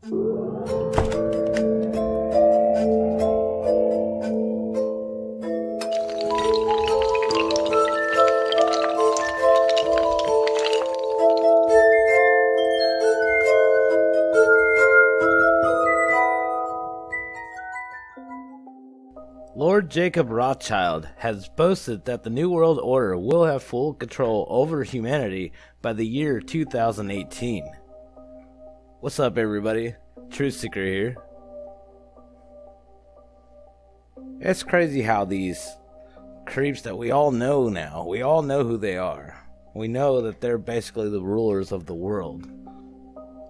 Lord Jacob Rothschild has boasted that the New World Order will have full control over humanity by the year 2018. What's up, everybody? Truth Seeker here. It's crazy how these creeps that we all know now, we all know who they are. We know that they're basically the rulers of the world,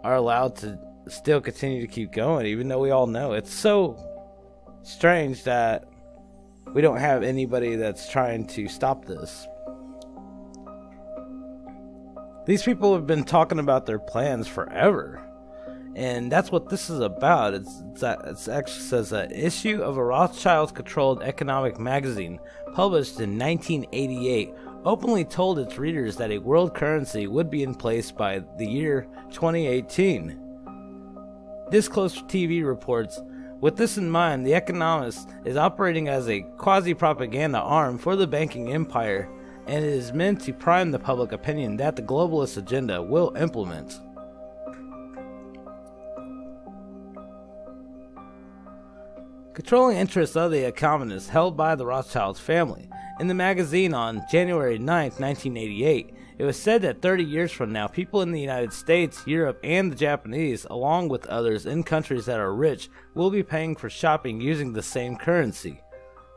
are allowed to still continue to keep going, even though we all know. It's so strange that we don't have anybody that's trying to stop this. These people have been talking about their plans forever, and that's what this is about. It actually says an issue of a Rothschild-controlled economic magazine published in 1988 openly told its readers that a world currency would be in place by the year 2018. Disclosed TV reports, with this in mind, The Economist is operating as a quasi-propaganda arm for the banking empire, and it is meant to prime the public opinion that the globalist agenda will implement. Controlling interests of the economists held by the Rothschild family. In the magazine on January 9, 1988, it was said that 30 years from now, people in the United States, Europe, and the Japanese, along with others in countries that are rich, will be paying for shopping using the same currency.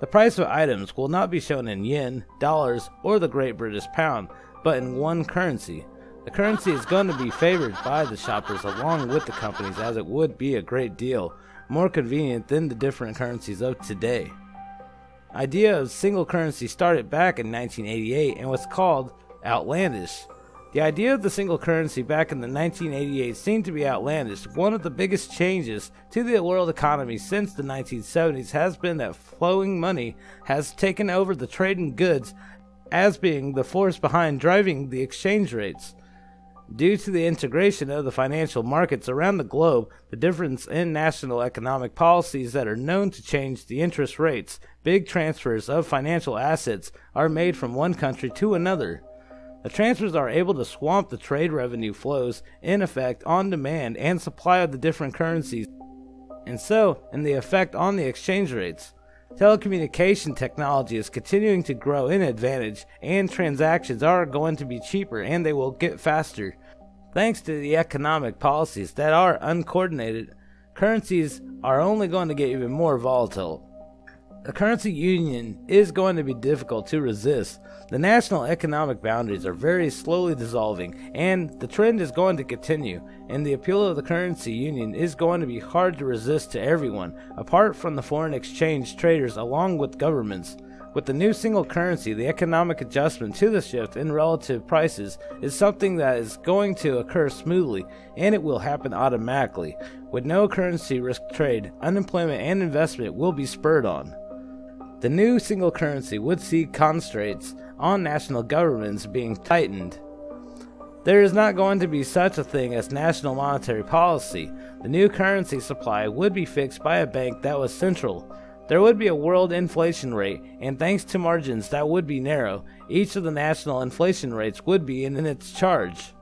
The price of items will not be shown in yen, dollars, or the Great British pound, but in one currency. The currency is going to be favored by the shoppers along with the companies, as it would be a great deal more convenient than the different currencies of today. Idea of single currency started back in 1988 and was called outlandish. The idea of the single currency back in the 1988 seemed to be outlandish. One of the biggest changes to the world economy since the 1970s has been that flowing money has taken over the trade in goods as being the force behind driving the exchange rates. Due to the integration of the financial markets around the globe, the difference in national economic policies that are known to change the interest rates, big transfers of financial assets are made from one country to another. The transfers are able to swamp the trade revenue flows in effect on demand and supply of the different currencies, and so in the effect on the exchange rates. Telecommunication technology is continuing to grow in advantage, and transactions are going to be cheaper and they will get faster. Thanks to the economic policies that are uncoordinated, currencies are only going to get even more volatile. A currency union is going to be difficult to resist. The national economic boundaries are very slowly dissolving, and the trend is going to continue, and the appeal of the currency union is going to be hard to resist to everyone, apart from the foreign exchange traders along with governments. With the new single currency, the economic adjustment to the shift in relative prices is something that is going to occur smoothly, and it will happen automatically. With no currency risk trade, unemployment and investment will be spurred on. The new single currency would see constraints on national governments being tightened. There is not going to be such a thing as national monetary policy. The new currency supply would be fixed by a bank that was central. There would be a world inflation rate, and thanks to margins that would be narrow, each of the national inflation rates would be in its charge.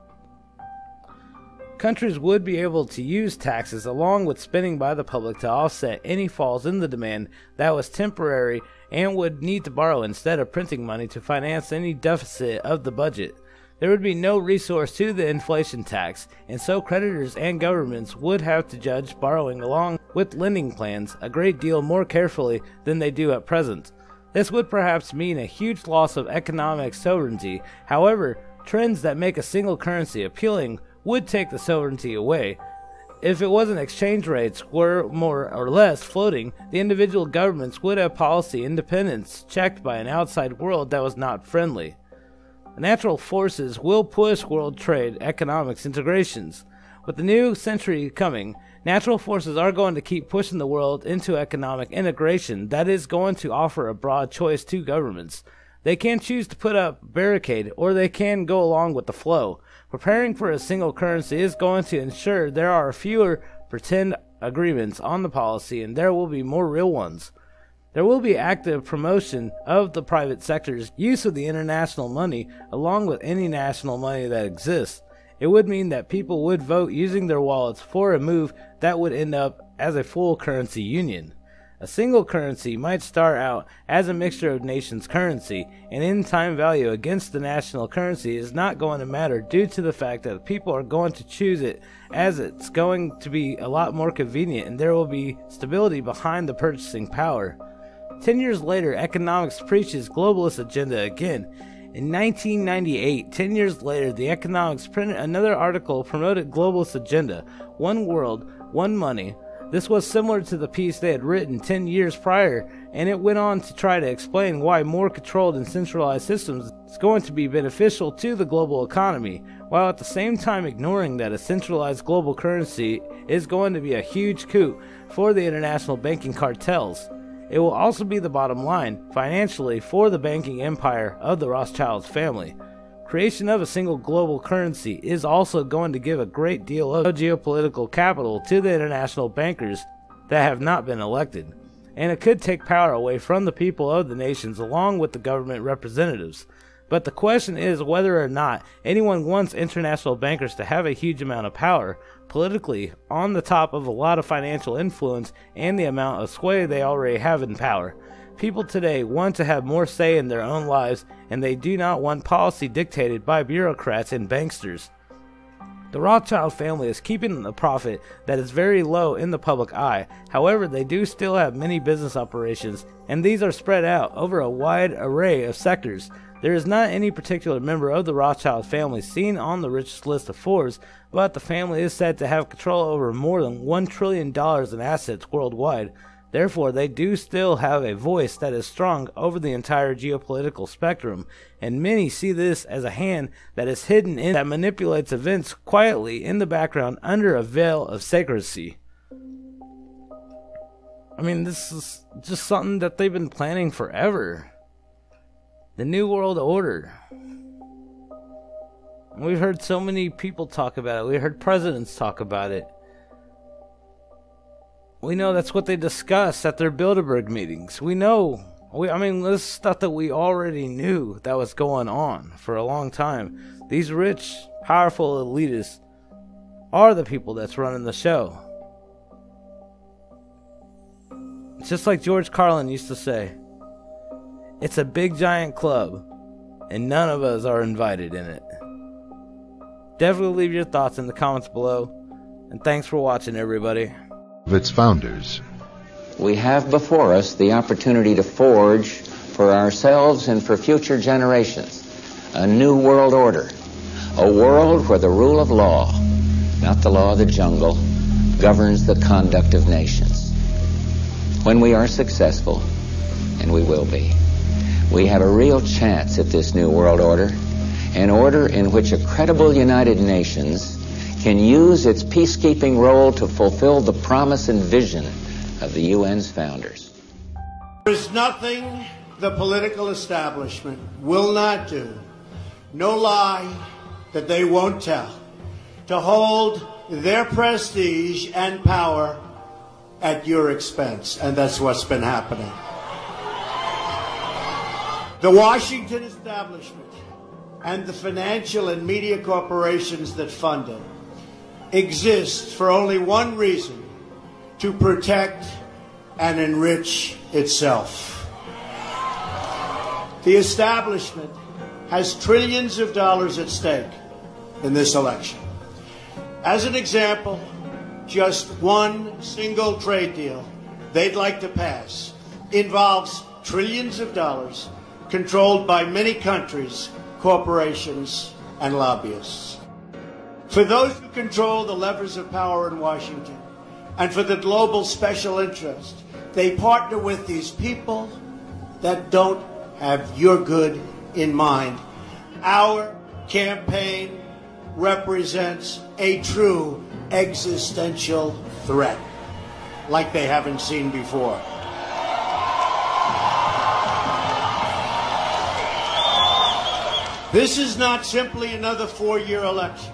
Countries would be able to use taxes along with spending by the public to offset any falls in the demand that was temporary and would need to borrow instead of printing money to finance any deficit of the budget. There would be no resource to the inflation tax, and so creditors and governments would have to judge borrowing along with lending plans a great deal more carefully than they do at present. This would perhaps mean a huge loss of economic sovereignty. However, trends that make a single currency appealing would take the sovereignty away. If it wasn't exchange rates were more or less floating, the individual governments would have policy independence checked by an outside world that was not friendly. The natural forces will push world trade economics integrations. With the new century coming, natural forces are going to keep pushing the world into economic integration that is going to offer a broad choice to governments. They can choose to put up a barricade, or they can go along with the flow. Preparing for a single currency is going to ensure there are fewer pretend agreements on the policy and there will be more real ones. There will be active promotion of the private sector's use of the international money along with any national money that exists. It would mean that people would vote using their wallets for a move that would end up as a full currency union. A single currency might start out as a mixture of nations' currency, and in-time value against the national currency is not going to matter due to the fact that people are going to choose it as it's going to be a lot more convenient and there will be stability behind the purchasing power. 10 years later, economics preaches globalist agenda again. In 1998, 10 years later, the economics printed another article promoted globalist agenda, one world, one money. This was similar to the piece they had written 10 years prior, and it went on to try to explain why more controlled and centralized systems is going to be beneficial to the global economy, while at the same time ignoring that a centralized global currency is going to be a huge coup for the international banking cartels. It will also be the bottom line, financially, for the banking empire of the Rothschild family. Creation of a single global currency is also going to give a great deal of geopolitical capital to the international bankers that have not been elected, and it could take power away from the people of the nations along with the government representatives. But the question is whether or not anyone wants international bankers to have a huge amount of power, politically, on the top of a lot of financial influence and the amount of sway they already have in power. People today want to have more say in their own lives, and they do not want policy dictated by bureaucrats and banksters. The Rothschild family is keeping a profit that is very low in the public eye. However, they do still have many business operations, and these are spread out over a wide array of sectors. There is not any particular member of the Rothschild family seen on the richest list of Forbes, but the family is said to have control over more than $1 trillion in assets worldwide. Therefore, they do still have a voice that is strong over the entire geopolitical spectrum, and many see this as a hand that is hidden in that manipulates events quietly in the background under a veil of secrecy. I mean, this is just something that they've been planning forever. The New World Order. We've heard so many people talk about it. We heard presidents talk about it. We know that's what they discuss at their Bilderberg meetings. We know. I mean, this is stuff that we already knew that was going on for a long time. These rich, powerful elitists are the people that's running the show. It's just like George Carlin used to say. It's a big giant club, and none of us are invited in it. Definitely leave your thoughts in the comments below, and thanks for watching, everybody. Of its founders. We have before us the opportunity to forge for ourselves and for future generations a new world order, a world where the rule of law, not the law of the jungle, governs the conduct of nations. When we are successful, and we will be, we have a real chance at this new world order, an order in which a credible United Nations can use its peacekeeping role to fulfill the promise and vision of the UN's founders. There is nothing the political establishment will not do, no lie that they won't tell, to hold their prestige and power at your expense. And that's what's been happening. The Washington establishment and the financial and media corporations that fund it exists for only one reason: to protect and enrich itself. The establishment has trillions of dollars at stake in this election. As an example, just one single trade deal they'd like to pass involves trillions of dollars controlled by many countries, corporations, and lobbyists. For those who control the levers of power in Washington, and for the global special interest, they partner with these people that don't have your good in mind. Our campaign represents a true existential threat, like they haven't seen before. This is not simply another four-year election.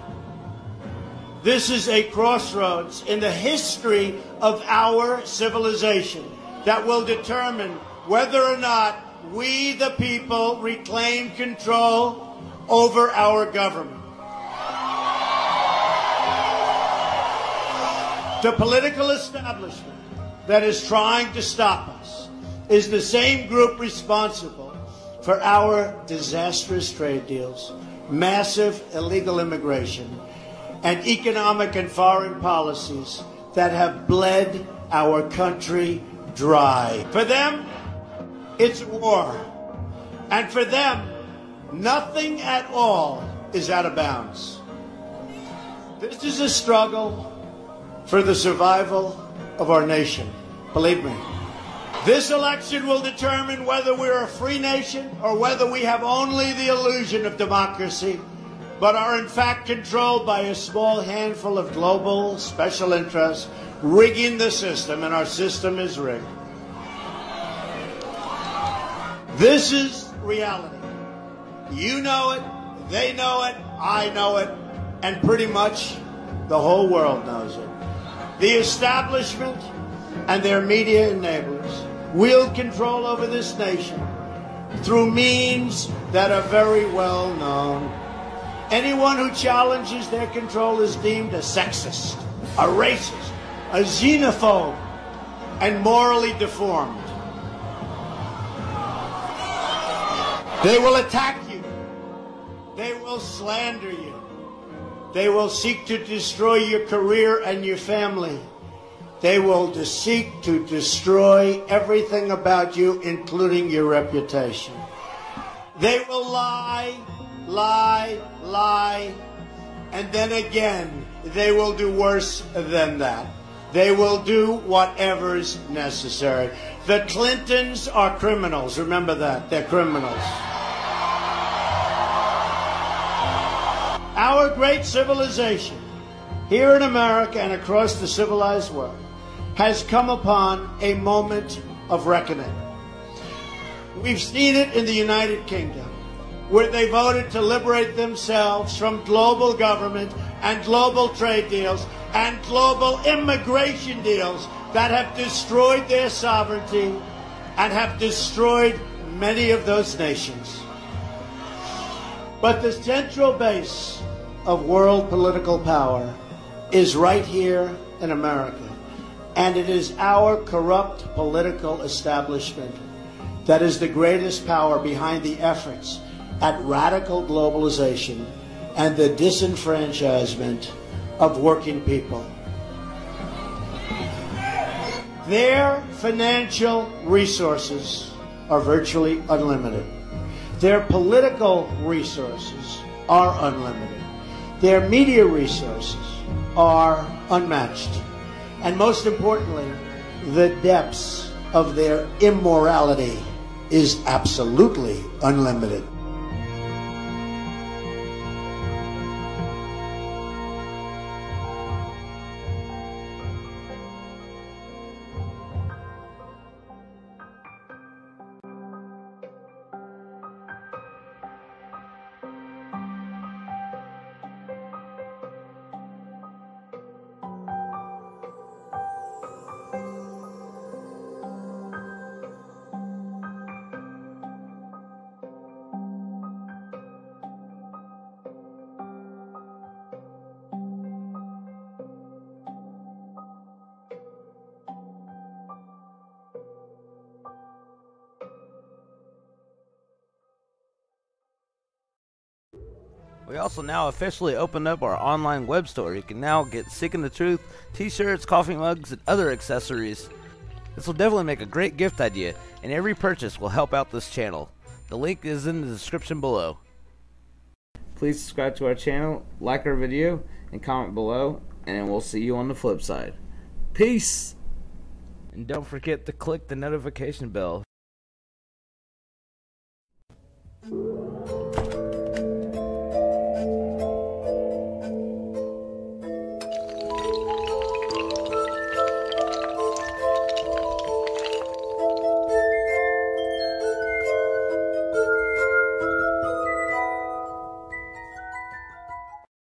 This is a crossroads in the history of our civilization that will determine whether or not we, the people, reclaim control over our government. The political establishment that is trying to stop us is the same group responsible for our disastrous trade deals, massive illegal immigration, and economic and foreign policies that have bled our country dry. For them, it's war. And for them, nothing at all is out of bounds. This is a struggle for the survival of our nation. Believe me. This election will determine whether we're a free nation or whether we have only the illusion of democracy, but are in fact controlled by a small handful of global special interests rigging the system, and our system is rigged. This is reality. You know it, they know it, I know it, and pretty much the whole world knows it. The establishment and their media enablers wield control over this nation through means that are very well known. Anyone who challenges their control is deemed a sexist, a racist, a xenophobe, and morally deformed. They will attack you. They will slander you. They will seek to destroy your career and your family. They will seek to destroy everything about you, including your reputation. They will lie, and then again, they will do worse than that. They will do whatever's necessary. The Clintons are criminals. Remember that. They're criminals. Our great civilization, here in America and across the civilized world, has come upon a moment of reckoning. We've seen it in the United Kingdom, where they voted to liberate themselves from global government and global trade deals and global immigration deals that have destroyed their sovereignty and have destroyed many of those nations. But the central base of world political power is right here in America. And it is our corrupt political establishment that is the greatest power behind the efforts at radical globalization and the disenfranchisement of working people. Their financial resources are virtually unlimited. Their political resources are unlimited. Their media resources are unmatched. And most importantly, the depths of their immorality is absolutely unlimited. We also now officially opened up our online web store. You can now get Seeking the Truth, t-shirts, coffee mugs, and other accessories. This will definitely make a great gift idea, and every purchase will help out this channel. The link is in the description below. Please subscribe to our channel, like our video, and comment below, and we'll see you on the flip side. Peace! And don't forget to click the notification bell.